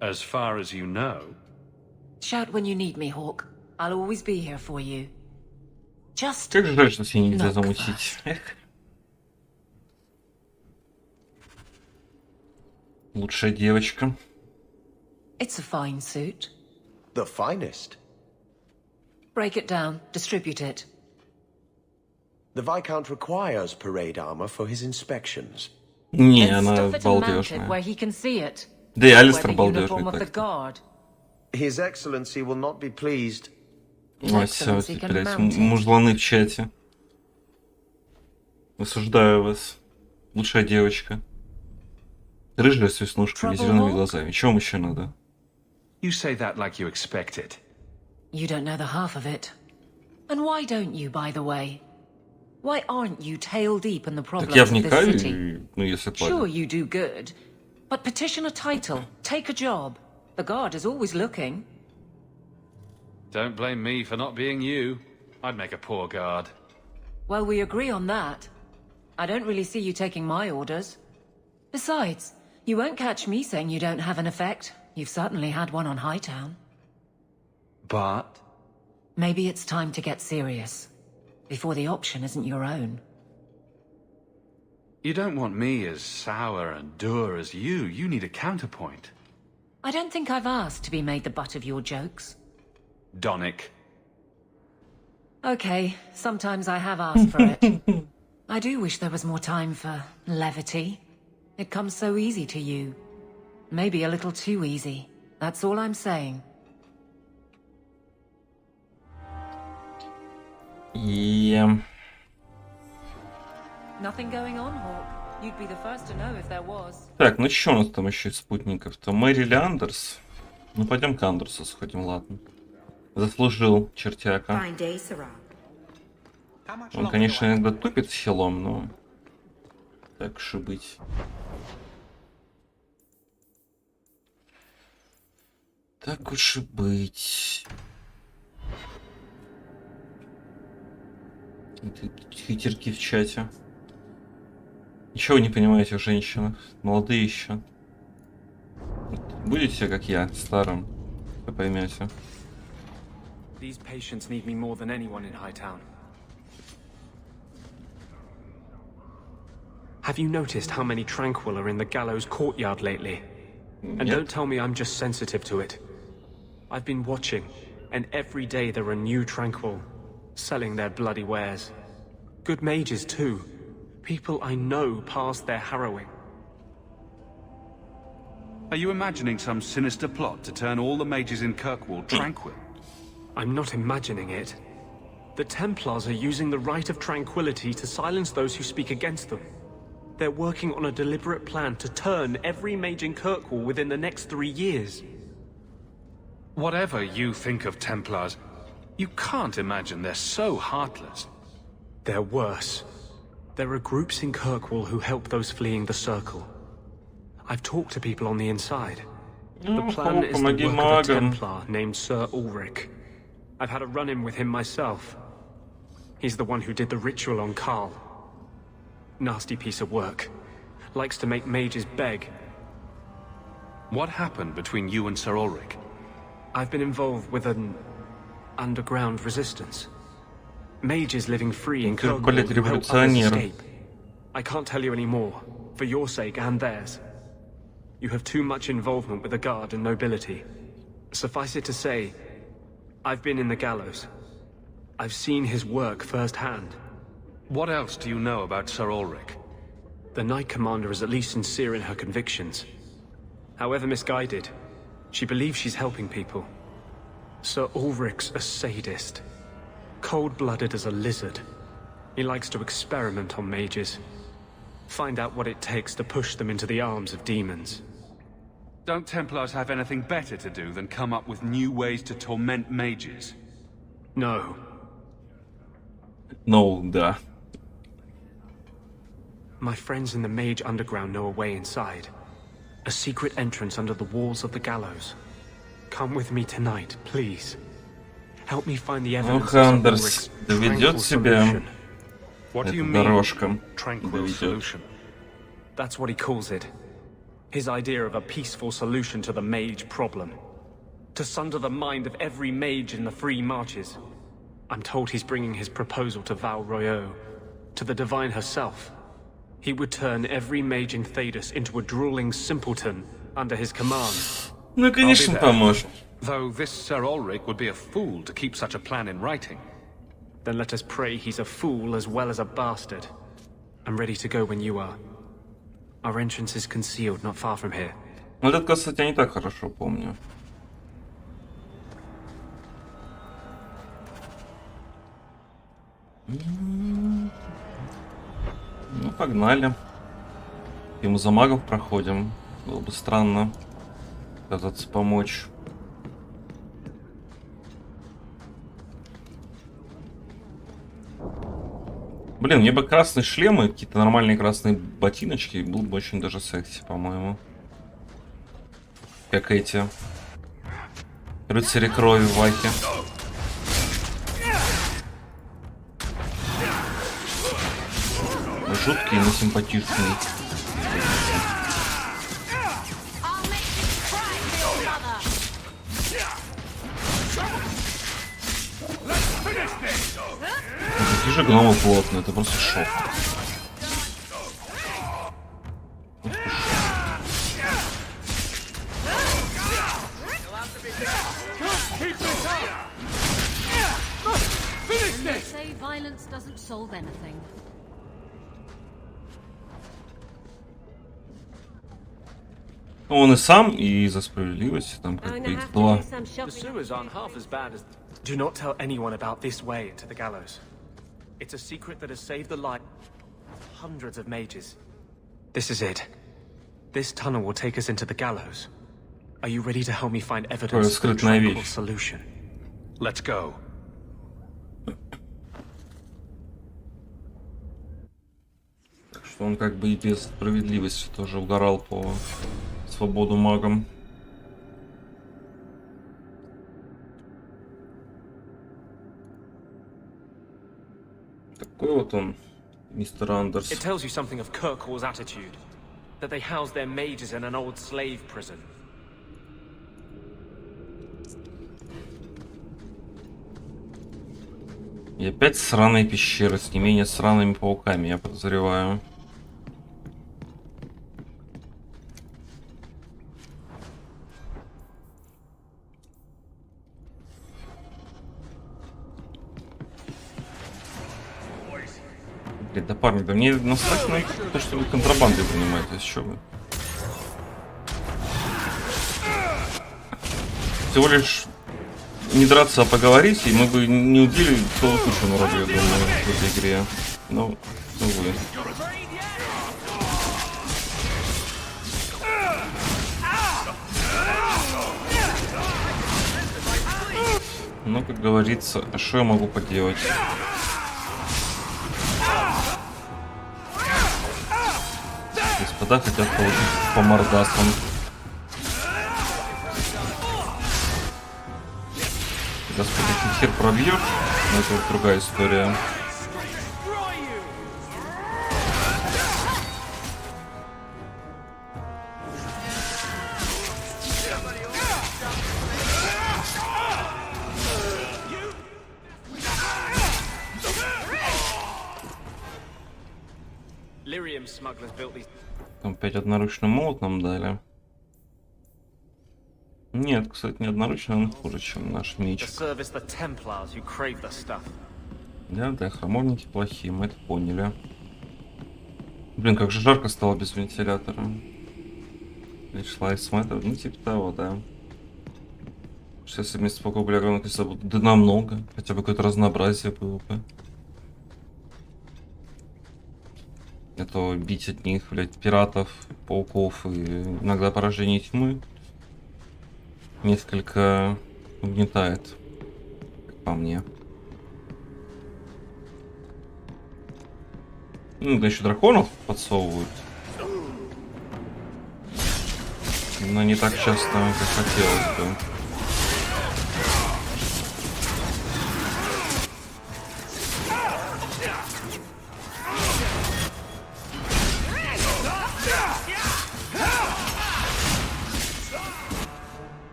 [SPEAKER 3] As far as you know.
[SPEAKER 9] Shout when you need me, Hawk. I'll always be here for you. Just
[SPEAKER 1] Как же жаль, что все нельзя
[SPEAKER 9] knock
[SPEAKER 1] замутить.
[SPEAKER 9] first.
[SPEAKER 1] Эх. Лучшая девочка.
[SPEAKER 9] It's a fine suit.
[SPEAKER 8] The finest.
[SPEAKER 9] Break it down, distribute it.
[SPEAKER 8] The Viscount requires parade armor for his inspections.
[SPEAKER 1] Не,
[SPEAKER 9] Then
[SPEAKER 1] она
[SPEAKER 9] stuff it and mount it
[SPEAKER 1] балдежная.
[SPEAKER 9] where he can see it.
[SPEAKER 1] Да и
[SPEAKER 9] Wear
[SPEAKER 1] Алистер
[SPEAKER 9] the
[SPEAKER 1] балдежный
[SPEAKER 9] uniform of the
[SPEAKER 1] так.
[SPEAKER 9] guard.
[SPEAKER 8] His Excellency will not be pleased.
[SPEAKER 1] Ой, все,
[SPEAKER 9] Excellency can
[SPEAKER 1] блядь,
[SPEAKER 9] mount it.
[SPEAKER 1] мужланы в чате. Осуждаю вас. Лучшая девочка. Рыжая с веснушками,
[SPEAKER 9] Trouble,
[SPEAKER 1] зелеными
[SPEAKER 9] Hawk?
[SPEAKER 1] глазами. Чего вам еще надо?
[SPEAKER 3] You say that like you expect it.
[SPEAKER 9] You don't know the half of it. And why don't you, by the way? Why aren't you tail deep in the
[SPEAKER 1] Так
[SPEAKER 9] problems
[SPEAKER 1] я
[SPEAKER 9] of this
[SPEAKER 1] вникаю,
[SPEAKER 9] city?
[SPEAKER 1] и, ну если
[SPEAKER 9] Sure,
[SPEAKER 1] платят.
[SPEAKER 9] you do good. But petition a title, take a job. The guard is always looking.
[SPEAKER 3] Don't blame me for not being you. I'd make a poor guard.
[SPEAKER 9] Well, we agree on that. I don't really see you taking my orders. Besides, you won't catch me saying you don't have an effect. You've certainly had one on Hightown.
[SPEAKER 3] But
[SPEAKER 9] Maybe it's time to get serious. Before the option isn't your own.
[SPEAKER 3] you don't want me as sour and dour as you. You need a counterpoint.
[SPEAKER 9] I don't think I've asked to be made the butt of your jokes.
[SPEAKER 3] Donick.
[SPEAKER 9] Okay, sometimes I have asked for it. I do wish there was more time for levity. It comes so easy to you. Maybe a little too easy. That's all I'm saying. Nothing going on, Hawk. You'd be the first to know if there was.
[SPEAKER 1] Так, ну что у нас там еще из спутников-то? Мэри или Андерс? Ну пойдем к Андерсу сходим, ладно. Заслужил чертяка. Он, конечно, иногда тупит с хилом, но Так уж и быть. Так уж и быть. Хитерки в чате. Ничего не понимаете, женщины. Молодые еще. Будете, как я, старым, вы поймете.
[SPEAKER 10] These patients need me more than anyone in Hightown. Have you noticed how many Tranquil are in the gallows courtyard lately? And don't tell me I'm just sensitive to it. I've been watching, and every day there are new Tranquil, selling their bloody wares. Good mages too. People I know past their harrowing.
[SPEAKER 3] Are you imagining some sinister plot to turn all the mages in Kirkwall tranquil?
[SPEAKER 10] I'm not imagining it. The Templars are using the right of tranquility to silence those who speak against them. They're working on a deliberate plan to turn every mage in Kirkwall within the next 3 years.
[SPEAKER 3] Whatever you think of Templars, you can't imagine they're so heartless.
[SPEAKER 10] They're worse. There are groups in Kirkwall who help those fleeing the Circle. I've talked to people on the inside. The plan is the work of a Templar named Sir Ulrich. I've had a run-in with him myself. He's the one who did the ritual on Karl. Nasty piece of work. Likes to make mages beg.
[SPEAKER 3] What happened between you and Sir Ulrich?
[SPEAKER 10] I've been involved with an underground resistance. Mages living free in Kirkwall who help others escape. I can't tell you any more, for your sake and theirs. You have too much involvement with the Guard and nobility. Suffice it to say, I've been in the gallows. I've seen his work firsthand.
[SPEAKER 3] What else do you know about Sir Ulrich?
[SPEAKER 10] The Knight Commander is at least sincere in her convictions. However misguided, she believes she's helping people. Sir Ulrich's a sadist. Cold-blooded as a lizard. He likes to experiment on mages. Find out what it takes to push them into the arms of demons.
[SPEAKER 3] Don't Templars have anything better to do than come up with new ways to torment mages?
[SPEAKER 10] No.
[SPEAKER 1] No, да.
[SPEAKER 10] My friends in the Mage Underground know a way inside. A secret entrance under the walls of the gallows. Come with me tonight, please. Help me find the evidence.
[SPEAKER 1] Хандерс доведет себя.
[SPEAKER 10] What do you
[SPEAKER 1] mean?
[SPEAKER 10] Tranquil solution. That's what he calls it. His idea of a peaceful solution to the mage problem. To sunder the mind of every mage in the free marches. I'm told he's bringing his proposal to Val Royeaux, to the Divine herself. He would turn every mage in Thedas into a drooling simpleton under his command.
[SPEAKER 1] Ну, конечно, поможет.
[SPEAKER 3] Though this Sir Ulrich would be a fool to keep such a plan in writing.
[SPEAKER 10] Then let us pray he's a fool as well as a bastard. I'm ready to go when you are. Our entrance is concealed not far from here.
[SPEAKER 1] Вот это, кстати, я не так хорошо помню. Ну, погнали. И мы за магов проходим. Было бы странно казаться помочь. Блин, мне бы красные шлемы, какие-то нормальные красные ботиночки, был бы очень даже секси, по-моему. Как эти рыцари крови в Ваке. Жуткий, но симпатичный. Какие же гномы плотные, это просто шок. Он и сам, и за справедливость, там как бы их два.
[SPEAKER 10] Do not tell anyone about this way into the gallows. It's a secret that has saved the life of hundreds of mages. This is it. This tunnel will take us into the gallows. Are you ready to help me find evidence for the tranquil solution?
[SPEAKER 3] Let's go.
[SPEAKER 1] Он как бы и без справедливости тоже угорал по свободу магам. Такой вот он, мистер Андерс.
[SPEAKER 10] It tells you something of Kirkwall's attitude. That they house their mages in an old slave prison.
[SPEAKER 1] И опять сраные пещеры с не менее сраными пауками, я подозреваю. Блин, да парни, да мне насрать на то, что вы контрабандой занимаетесь, что вы? Всего лишь не драться, а поговорить, и мы бы не убили целую кучу народу, я думаю, в этой игре. Ну, увы. Ну, как говорится, а что я могу поделать? Господа хотят получить по мордасам. Господи, ты хер пробьешь, но это вот другая история. Там опять одноручный молот нам дали. Нет, кстати, не одноручный, он хуже, чем наш меч. Да, храмовники плохие, мы это поняли. Блин, как же жарко стало без вентилятора. Шла из смета, ну типа того, да. Сейчас вместо покупки огромных количества будут, да намного. Хотя бы какое-то разнообразие было бы. Это бить от них, блядь, пиратов, пауков и иногда поражение тьмы несколько угнетает, как по мне. Ну, да еще драконов подсовывают. Но не так часто, как хотелось бы.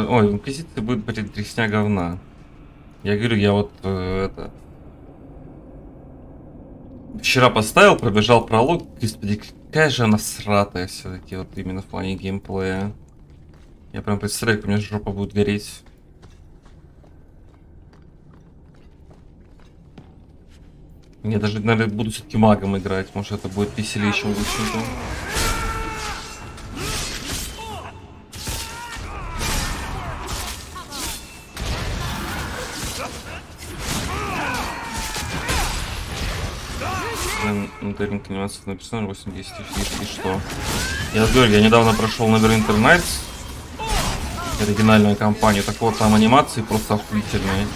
[SPEAKER 1] Ой, инквизиция будет, блядь, дресня говна. Я говорю, я вот это... Вчера поставил, пробежал пролог. Господи, какая же она сратая все-таки, вот именно в плане геймплея. Я прям представляю, как у меня жопа будет гореть. Я даже, наверное, буду все-таки магом играть. Может, это будет веселее, чем лучше. Мониторинг анимации на персонаж 80 и что? Я говорю, я недавно прошел Neverwinter Nights, оригинальную кампанию, так вот там анимации просто охуительные.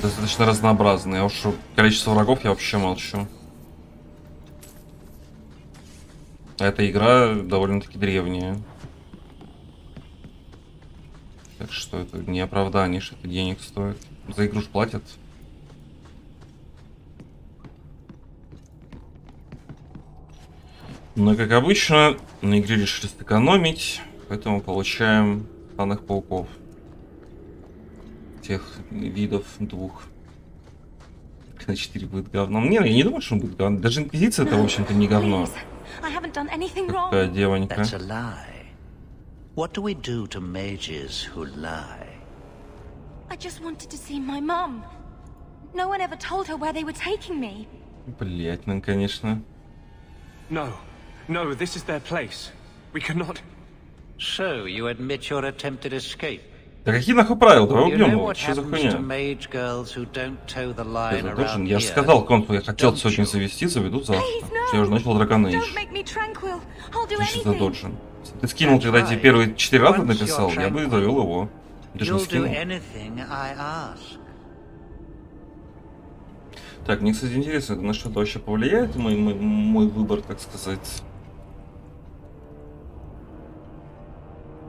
[SPEAKER 1] Достаточно разнообразные, а уж количество врагов я вообще молчу. А эта игра довольно-таки древняя. Так что это не оправдание, что это денег стоит. За игру ж платят. Но, как обычно, на игре решили сэкономить, поэтому получаем странных пауков. Тех видов двух. На 4 будет говно. Не, я не думаю, что он будет говно. Даже инквизиция это, в общем-то, не говно. Какая девонька.
[SPEAKER 14] What do we do to mages who lie?
[SPEAKER 11] I just wanted to see my mum. No one ever told her where they were taking me.
[SPEAKER 1] Блять, ну, конечно.
[SPEAKER 10] No, this is their place. We cannot.
[SPEAKER 14] So you admit your attempted escape?
[SPEAKER 1] Да какие нахуй правила? Давай убьем его. Что за хуйня? Я же сказал конфу, я хотел сегодня завести, заведу завтра. Я уже начал Dragon Age. Значит, задоджен. Ты скинул, когда эти первые 4 раза написал, я бы завел его. Даже не
[SPEAKER 14] You'll do
[SPEAKER 1] скинул.
[SPEAKER 14] anything I ask.
[SPEAKER 1] Так, мне, кстати, интересно, на что это вообще повлияет мой выбор, так сказать.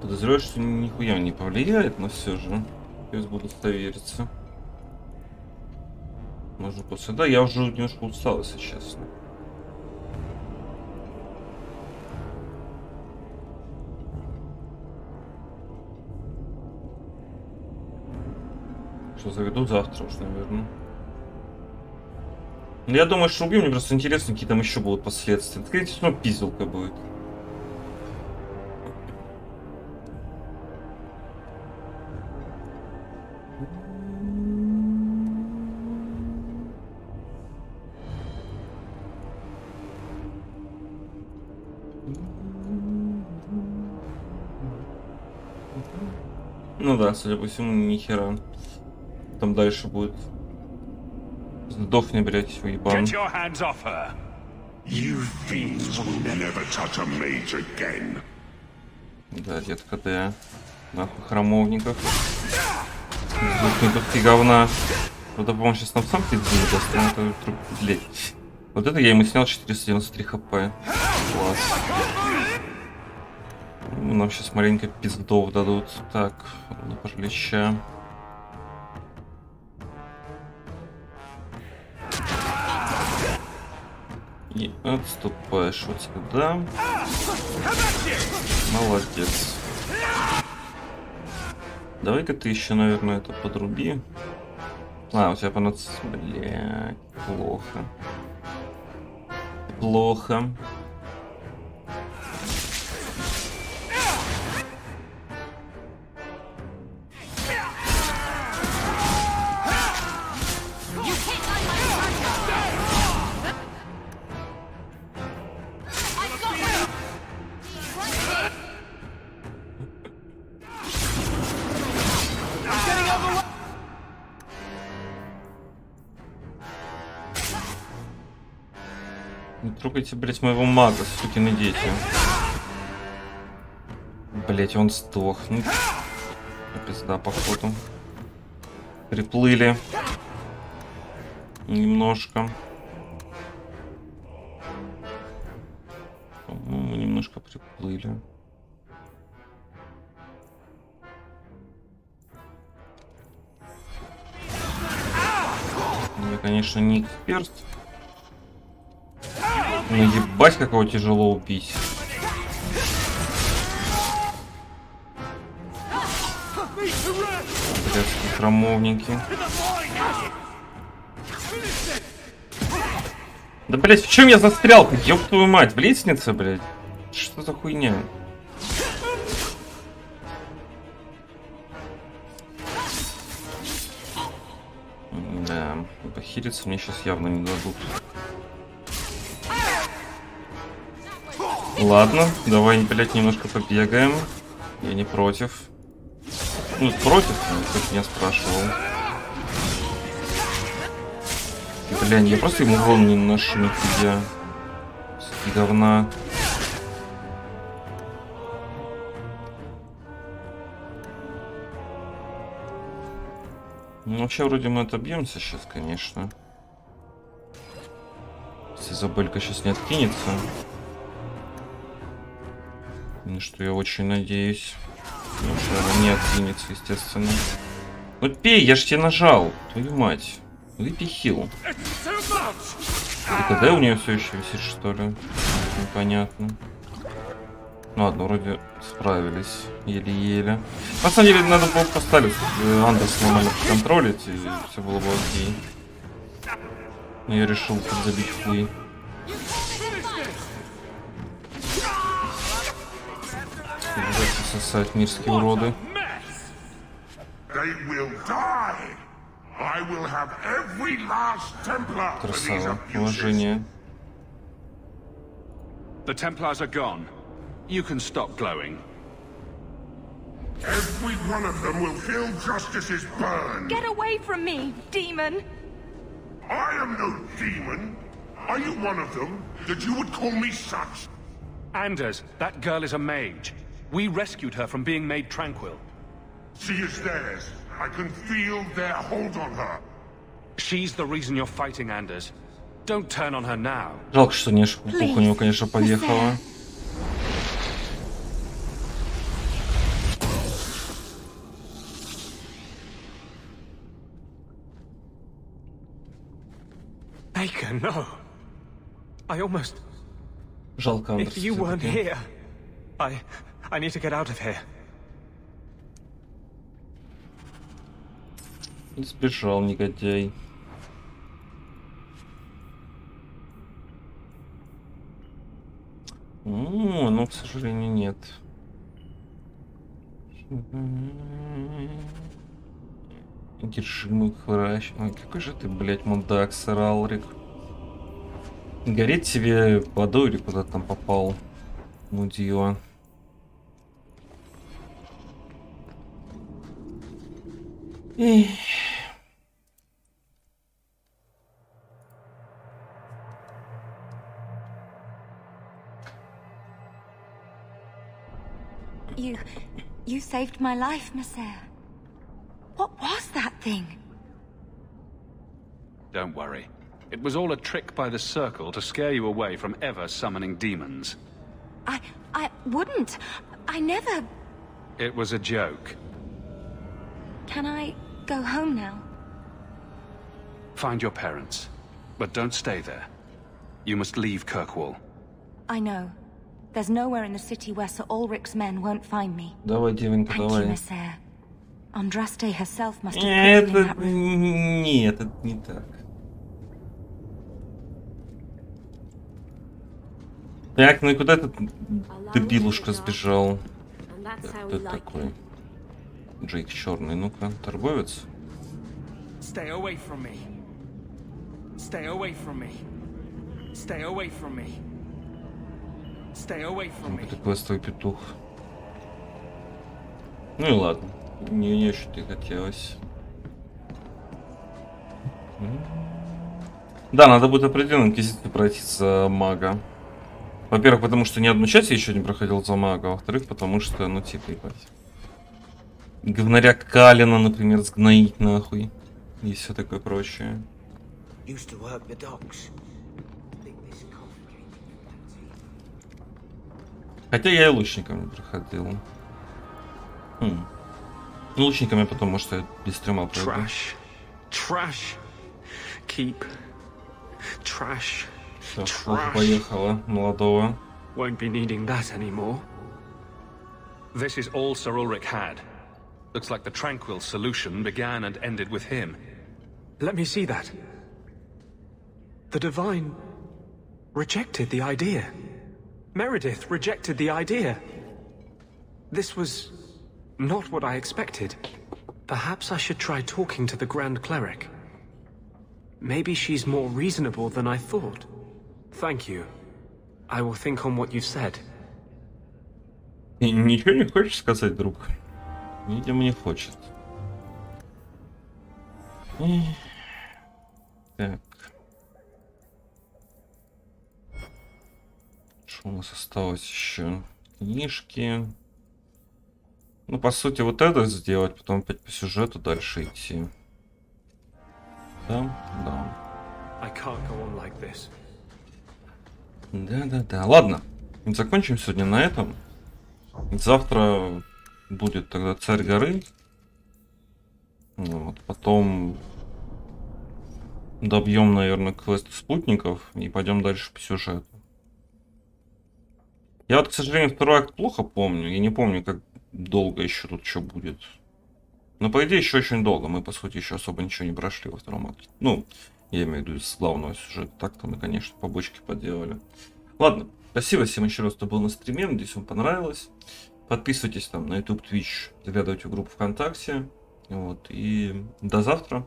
[SPEAKER 1] Подозреваю, что нихуя не повлияет, но все же. Сейчас буду довериться. Может после... Да, я уже немножко устал, если честно. Что, заведу завтра уж, наверное. Ну, я думаю, что убью, мне просто интересно, какие там еще будут последствия. Скорее всего, пизделка будет. Ну да, судя по всему, нихера. Там дальше будет. Сдохни, блять, уебан. Да, детка, да. Нахуй храмовников. Сдохни тут ты говна. Правда, по-моему, сейчас нам сам пиздец достанет. Блять. Вот это я ему снял 493 хп. Класс. Нам сейчас маленько пиздов дадут. Так, на паралича. И отступаешь вот сюда. Молодец. Давай-ка ты еще, наверное, это подруби. А, у тебя понадобится... Блядь, плохо. Плохо. Не трогайте, блять, моего мага, сукины дети. Блять, он сдох. Ну, пизда, походу. Приплыли. Немножко. По-моему, немножко приплыли. Я, конечно, не эксперт. Ну ебать, как его тяжело убить. Блядские храмовники. Да, блять, в чем я застрял? Ёб твою мать, в лестнице, блять. Что за хуйня? Да, похилиться мне сейчас явно не дадут. Ладно, давай, блядь, немножко побегаем. Я не против. Ну, против, кто меня спрашивал. Блин, я просто ему урон не наношу нифига. Суки говна. Ну, вообще, вроде мы отобьемся сейчас, конечно. Если Изабелька сейчас не откинется. На что я очень надеюсь. Потому что она не откинется, естественно. Ну пей, я ж тебе нажал. Твою мать. Выпей хил. И КД у нее все еще висит, что ли? Непонятно. Ну ладно, вроде справились. Еле-еле. На самом деле, надо было поставить Андерс нормально контролить, и все было бы окей. Но я решил подзабить хуй. Сосать мирские уроды. Красава, уважение.
[SPEAKER 3] The Templars are gone. You can stop glowing.
[SPEAKER 5] Every one of them will feel justice's burn.
[SPEAKER 11] Get away from me, demon!
[SPEAKER 5] I am no demon. Are you one of them, that you would call me such?
[SPEAKER 3] Anders, that girl is a mage. We rescued her from being made tranquil.
[SPEAKER 5] She is theirs. I can feel their hold on her.
[SPEAKER 3] She's the reason you're fighting, Anders. Don't turn on her now.
[SPEAKER 1] Жалко, что не пух у него, конечно, поехала.
[SPEAKER 10] Baker, no. I almost...
[SPEAKER 1] Жалко Андерса.
[SPEAKER 10] If you weren't here, I need to get out of here.
[SPEAKER 1] Сбежал, негодяй. Ну, к сожалению, нет. Держи мой хвощ. Ой, какой же ты, блядь, мудак, сэр Алрик. Гореть тебе водой или куда там попал? Мудила.
[SPEAKER 11] You saved my life, Monsieur. What was that thing?
[SPEAKER 3] Don't worry. It was all a trick by the Circle to scare you away from ever summoning demons.
[SPEAKER 11] I wouldn't. I never...
[SPEAKER 3] It was a joke.
[SPEAKER 11] Can I go home now?
[SPEAKER 3] Find your parents. But don't stay there. You must leave Kirkwall.
[SPEAKER 11] I know. There's nowhere in the city where Sir Ulrich's men won't find me.
[SPEAKER 1] Давай, девонька,
[SPEAKER 11] Thank
[SPEAKER 1] давай.
[SPEAKER 11] you, Monsieur. Andraste herself must have put me in that room.
[SPEAKER 1] Нет, это не так. Так, ну и куда этот дебилушка сбежал? Кто это такой? Джейк черный, ну-ка, торговец?
[SPEAKER 13] Stay away from me. Stay away from me. Stay away from me. Stay away from me.
[SPEAKER 1] Это квестовый петух. Ну и ладно. Не очень-то и хотелось. Да, надо будет определенно инквизицию пройти за мага. Во-первых, потому что ни одну часть я еще не проходил за мага. Во-вторых, потому что, ну типа, ебать. Говнаря Калина, например, сгноить нахуй. И все такое прочее. Хотя я и лучником не проходил. Ну, лучниками потом, может, я без стрима пройду.
[SPEAKER 10] Trash. Keep. Trash.
[SPEAKER 1] Все, плохо поехала, молодого.
[SPEAKER 10] Won't be needing that anymore.
[SPEAKER 3] This is all Sir Ulrich had. Looks like the Tranquil solution began and ended with him.
[SPEAKER 10] Let me see that. The Divine rejected the idea. Meredith rejected the idea. This was not what I expected. Perhaps I should try talking to the Grand Cleric. Maybe she's more reasonable than I thought. Thank you. I will think on what you've said.
[SPEAKER 1] Ничего не хочешь сказать, друг? Видимо, не хочет. Так. Что у нас осталось еще? Книжки. Ну, по сути, вот это сделать, потом опять по сюжету дальше идти. Да, да. Да. Ладно, закончим сегодня на этом. Завтра будет тогда Царь горы. Вот, потом добьем, наверное, квест спутников и пойдем дальше по сюжету. Я вот, к сожалению, второй акт плохо помню. Я не помню, как долго еще тут что будет. Но, по идее, еще очень долго. Мы, по сути, еще особо ничего не прошли во втором акте. Ну, я имею в виду из главного сюжета. Так-то мы, конечно, побочки поделали. Ладно, спасибо всем еще раз, кто был на стриме. Надеюсь, вам понравилось. Подписывайтесь там на YouTube, Twitch, заглядывайте в группу ВКонтакте. Вот, и до завтра.